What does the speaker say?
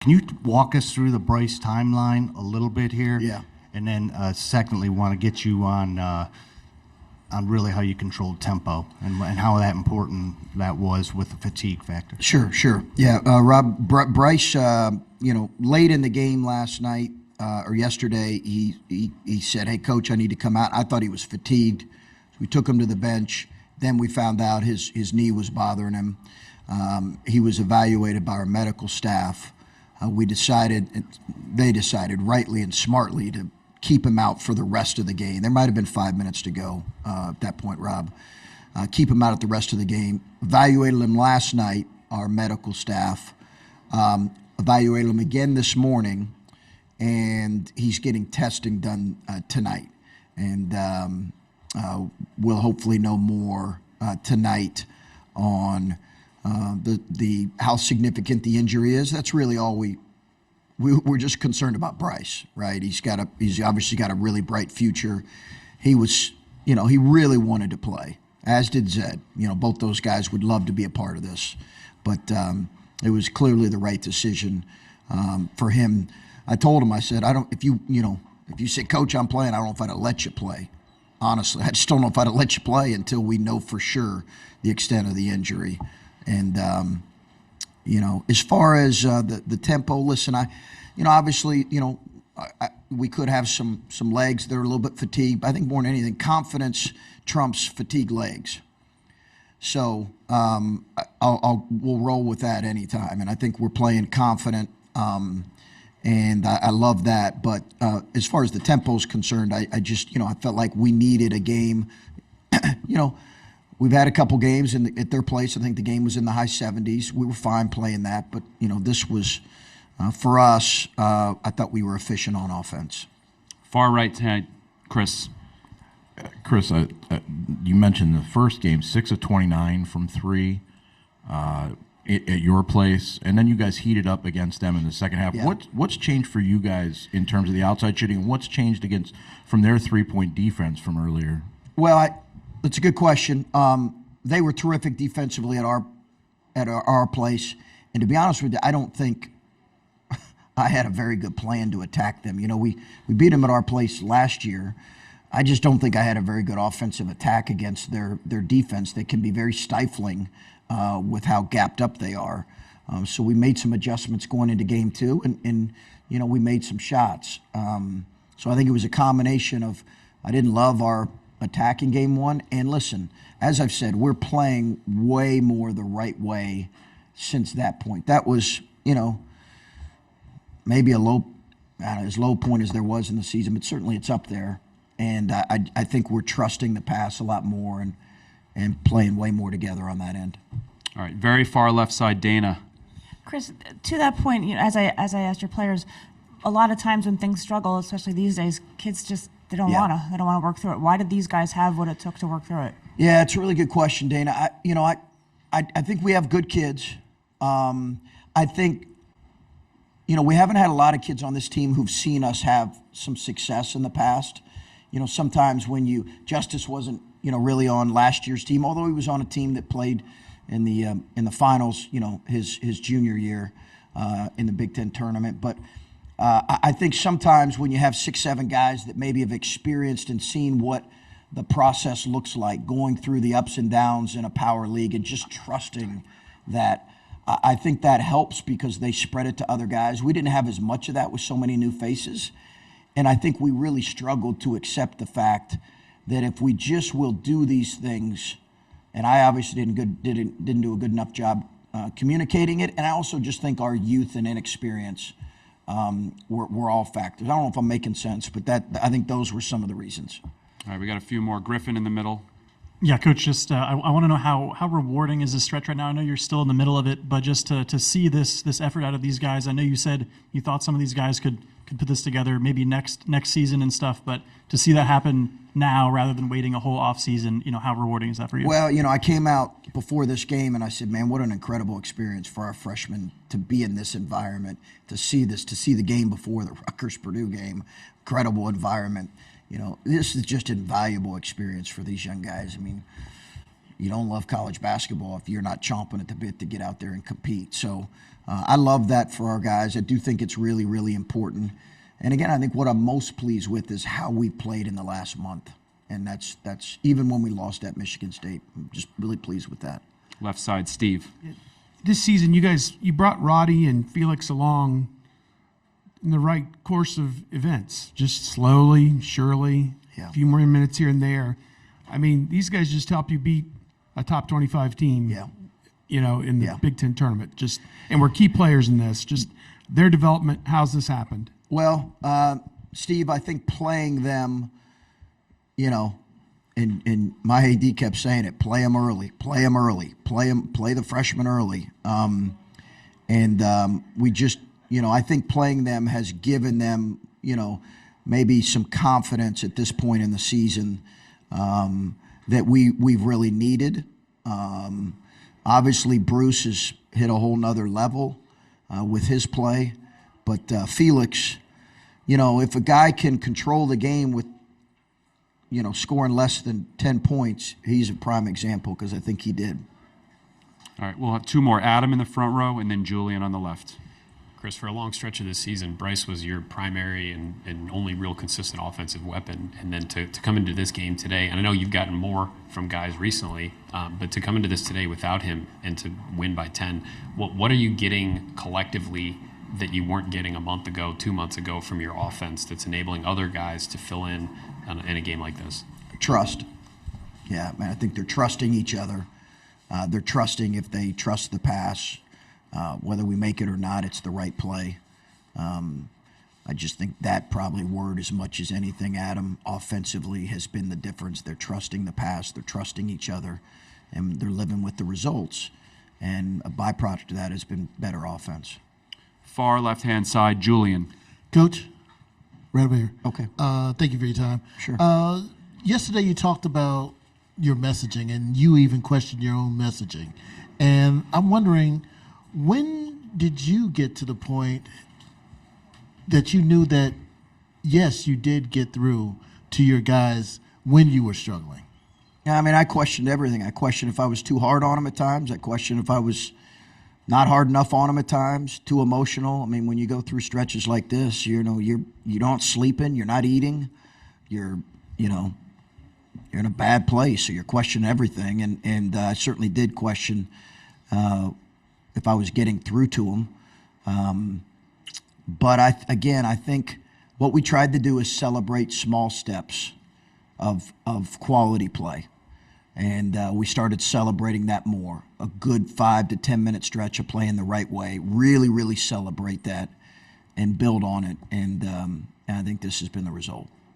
Can you walk us through the Bryce timeline a little bit here? Yeah. And then, secondly, want to get you on really how you controlled tempo and how that important that was with the fatigue factor. Sure. Yeah, Rob, Bryce, late in the game last night or yesterday, he said, "Hey, coach, I need to come out." I thought he was fatigued. We took him to the bench. Then we found out his knee was bothering him. He was evaluated by our medical staff. They decided rightly and smartly to keep him out for the rest of the game. There might have been 5 minutes to go at that point, Rob. Keep him out at the rest of the game. Evaluated him last night, our medical staff. Evaluated him again this morning, and he's getting testing done tonight. And we'll hopefully know more tonight on the how significant the injury is. That's really all we're just concerned about Bryce, right? He's obviously got a really bright future. He was, he really wanted to play, as did Zed. Both those guys would love to be a part of this, but it was clearly the right decision for him. I told him, I said, if you say, "Coach, I'm playing," I don't know if I'd have let you play. Honestly, I just don't know if I'd have let you play until we know for sure the extent of the injury. And as far as the tempo, listen, obviously, we could have some legs that are a little bit fatigued. But I think more than anything, confidence trumps fatigued legs. So we'll roll with that anytime. And I think we're playing confident, and I love that. But as far as the tempo is concerned, I just, I felt like we needed a game. We've had a couple games at their place. I think the game was in the high 70s. We were fine playing that, but this was for us. I thought we were efficient on offense. Far right side, Chris. Chris, you mentioned the first game, 6 of 29 from three at your place, and then you guys heated up against them in the second half. Yeah. What's changed for you guys in terms of the outside shooting? What's changed from their 3-point defense from earlier? Well, that's a good question. They were terrific defensively at our place, and to be honest with you, I don't think I had a very good plan to attack them. We beat them at our place last year. I just don't think I had a very good offensive attack against their defense. They can be very stifling with how gapped up they are. So we made some adjustments going into game two, and we made some shots. So I think it was a combination of I didn't love our attack in game one. And listen, as I've said, we're playing way more the right way since that point. That was, maybe as low point as there was in the season, but certainly it's up there. And I think we're trusting the pass a lot more and playing way more together on that end. All right, very far left side, Dana. Chris, to that point, as I asked your players, a lot of times when things struggle, especially these days, kids just they don't want to work through it. Why did these guys have what it took to work through it? Yeah, it's a really good question, Dana. I think we have good kids. I think we haven't had a lot of kids on this team who've seen us have some success in the past. Sometimes when Justice wasn't really on last year's team, although he was on a team that played in the finals, his junior year in the Big Ten tournament. But I think sometimes when you have 6, 7 guys that maybe have experienced and seen what the process looks like, going through the ups and downs in a power league and just trusting that, I think that helps because they spread it to other guys. We didn't have as much of that with so many new faces. And I think we really struggled to accept the fact that if we just will do these things, and I obviously didn't do a good enough job communicating it, and I also just think our youth and inexperience were all factors. I don't know if I'm making sense, but I think those were some of the reasons. All right, we got a few more. Griffin in the middle. Yeah, Coach, just I want to know how rewarding is this stretch right now? I know you're still in the middle of it, but just to see this effort out of these guys. I know you said you thought some of these guys could put this together maybe next season and stuff, but to see that happen now rather than waiting a whole off season, how rewarding is that for you? Well, I came out before this game and I said, man, what an incredible experience for our freshmen to be in this environment, to see the game before the Rutgers-Purdue game. Incredible environment. This is just invaluable experience for these young guys. I mean, you don't love college basketball if you're not chomping at the bit to get out there and compete. So I love that for our guys. I do think it's really, really important. And again, I think what I'm most pleased with is how we played in the last month. And that's even when we lost at Michigan State. I'm just really pleased with that. Left side, Steve. This season, you brought Roddy and Felix along in the right course of events, just slowly, surely, Yeah. a few more minutes here and there. I mean, these guys just help you beat a top 25 team, Yeah. in the Yeah. Big Ten tournament. And we're key players in this. Just their development. How's this happened? Well, Steve, I think playing them, and my AD kept saying it, play them early, play the freshmen early. We just, I think playing them has given them, maybe some confidence at this point in the season that we've really needed. Obviously, Bruce has hit a whole nother level with his play. But Felix, if a guy can control the game with, scoring less than 10 points, he's a prime example because I think he did. All right, we'll have two more. Adam in the front row and then Julian on the left. Chris, for a long stretch of this season, Bryce was your primary and only real consistent offensive weapon. And then to come into this game today, and I know you've gotten more from guys recently, but to come into this today without him and to win by 10, what are you getting collectively that you weren't getting a month ago, 2 months ago from your offense that's enabling other guys to fill in a game like this? Trust. Yeah, man, I think they're trusting each other. They're trusting if they trust the pass. Whether we make it or not, it's the right play. I just think that probably word as much as anything, Adam, offensively has been the difference. They're trusting the pass, they're trusting each other, and they're living with the results. And a byproduct of that has been better offense. Far left-hand side, Julian. Coach, right over here. Okay. Thank you for your time. Sure. Yesterday you talked about your messaging, and you even questioned your own messaging. And I'm wondering, when did you get to the point that you knew that, yes, you did get through to your guys when you were struggling? Yeah, I mean, I questioned everything. I questioned if I was too hard on them at times. I questioned if I was not hard enough on them at times, too emotional. I mean, when you go through stretches like this, you're not sleeping, you're not eating, you're in a bad place, so you're questioning everything. And I certainly did question if I was getting through to them. But I think what we tried to do is celebrate small steps of quality play. And we started celebrating that more. A good 5 to 10 minute stretch of playing the right way. Really, really celebrate that and build on it. And I think this has been the result.